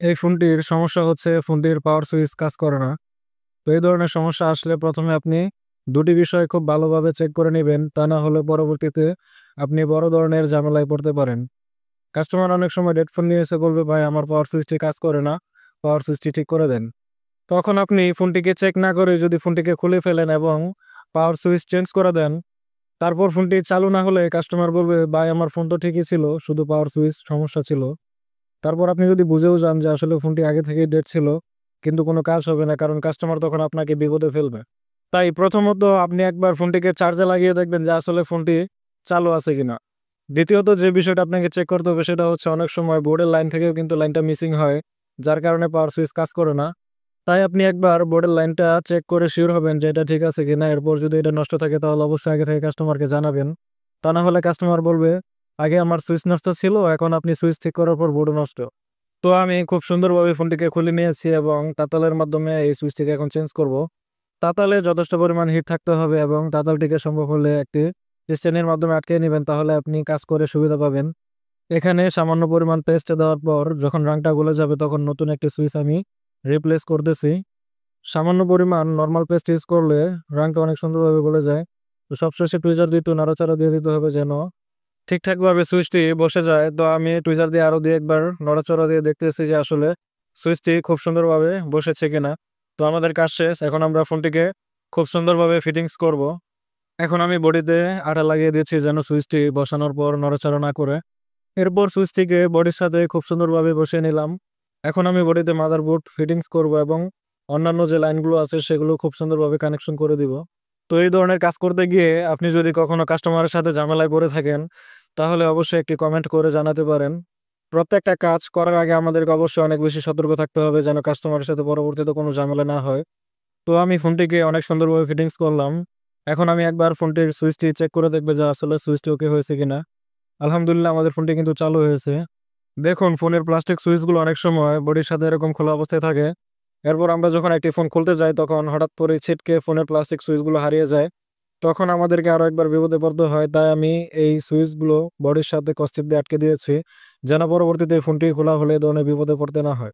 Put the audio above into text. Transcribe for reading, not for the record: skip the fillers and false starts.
এই ফোনটির সমস্যা হচ্ছে ফোনটির পাওয়ার সুইচ কাজ করে না। তো এই ধরনের সমস্যা আসলে প্রথমে আপনি দুটি বিষয় খুব ভালোভাবে চেক করে নিবেন। তা না হলে পরবর্তীতে আপনি বড় ধরনের ঝামেলায় পড়তে পারেন। কাস্টমার অনেক সময় ডেড ফোন নিয়ে এসে বলবে, "ভাই আমার পাওয়ার সুইচটি কাজ করে না। পাওয়ার সুইচটি ঠিক করে দেন।" তখন আপনি ফোনটিকে চেক না করে যদি ফোনটিকে খুলে ফেলেন এবং পাওয়ার সুইচ চেঞ্জ করে দেন, তারপর ফোনটি চালু না হলে কাস্টমার বলবে, "ভাই আমার ফোন তো ঠিকই ছিল, শুধু পাওয়ার সুইচ সমস্যা ছিল।" তারপর আপনি যদি বুঝেও যান যে আসলে ফোনটি আগে থেকেই ডেড ছিল, কিন্তু কোনো কাজ হবে না কারণ কাস্টমার তখন আপনাকে বিপদে ফেলবে। তাই প্রথমত আপনি একবার ফোনটিকে চার্জে লাগিয়ে দেখবেন যে আসলে ফোনটি চালু আছে কিনা। দ্বিতীয়ত যে বিষয়টা আপনাকে চেক করতে হবে সেটা হচ্ছে অনেক সময় বোর্ডের লাইন থেকেও কিন্তু লাইনটা মিসিং হয়, যার কারণে পাওয়ার সুইচ কাজ করে না। তাই আপনি একবার বোর্ডের লাইনটা চেক করে সিউর হবেন যে এটা ঠিক আছে কিনা। এরপর যদি এটা নষ্ট থাকে তাহলে অবশ্যই আগে থেকে কাস্টমারকে জানাবেন। তা না হলে কাস্টমার বলবে, "আগে আমার সুইচ নষ্ট ছিল, এখন আপনি সুইচ ঠিক করার পর বোর্ডও নষ্ট।" তো আমি খুব সুন্দরভাবে ফোনটিকে খুলে নিয়েছি এবং তাতালের মাধ্যমে এই সুইচটিকে এখন চেঞ্জ করব। তাতালে যথেষ্ট পরিমাণ হিট থাকতে হবে এবং তাতালটিকে সম্ভব হলে একটি স্ট্যান্ডের মাধ্যমে আটকে নিবেন, তাহলে আপনি কাজ করে সুবিধা পাবেন। এখানে সামান্য পরিমাণ পেস্ট দেওয়ার পর যখন রাংটা গলে যাবে তখন নতুন একটি সুইচ আমি রিপ্লেস করতেছি। সামান্য পরিমাণ নরমাল পেস্ট ইউজ করলে রাংটা অনেক সুন্দরভাবে গলে যায়। তো সবশেষে টুইজার দিয়ে একটু নাড়াচাড়া দিয়ে দিতে হবে যেন ঠিকঠাকভাবে সুইচটি বসে যায়। তো আমি টুইজার দিয়ে আরো ২-১ বার নড়াচড়া দিয়ে দেখতেছি যে আসলে সুইচটি খুব সুন্দরভাবে বসেছে কিনা। তো আমাদের কাজ শেষ। এখন আমরা ফোনটিকে খুব সুন্দরভাবে ফিটিংস করব। এখন আমি বডিতে আঠা লাগিয়ে দিয়েছি যেন সুইচটি বসানোর পর নড়াচড়া না করে। এরপর সুইচটিকে বডির সাথে খুব সুন্দরভাবে বসিয়ে নিলাম। এখন আমি বডিতে মাদারবোর্ড ফিটিংস করব এবং অন্যান্য যে লাইনগুলো আছে সেগুলো খুব সুন্দরভাবে কানেকশন করে দিব। তো এই ধরনের কাজ করতে গিয়ে আপনি যদি কখনো কাস্টমারের সাথে ঝামেলায় পড়ে থাকেন, তাহলে অবশ্যই একটি কমেন্ট করে জানাতে পারেন। প্রত্যেকটা কাজ করার আগে আমাদেরকে অবশ্যই অনেক বেশি সতর্ক থাকতে হবে যেন কাস্টমারের সাথে পরবর্তীতে কোনো ঝামেলা না হয়। তো আমি ফোনটিকে অনেক সুন্দরভাবে ফিটিংস করলাম। এখন আমি একবার ফোনটির সুইচটি চেক করে দেখব যে আসলে সুইচটি ওকে হয়েছে কিনা। আলহামদুলিল্লাহ আমাদের ফোনটি কিন্তু চালু হয়েছে। দেখুন ফোনের প্লাস্টিক সুইচগুলো অনেক সময় বডির সাথে এরকম খোলা অবস্থায় থাকে। এরপর আমরা যখন একটি ফোন খুলতে যাই তখন হঠাৎ করে ছিটকে ফোনের প্লাস্টিক সুইচগুলো হারিয়ে যায়। তখন আমাদেরকে আরো একবার বিপদে পড়তে হয়। তাই আমি এই সুইচগুলো বডির সাথে কসটিপ দিয়ে আটকে দিয়েছি। যেন পরবর্তীতে ফোনটি খোলা হলে এ ধরনের বিপদে পড়তে না হয়।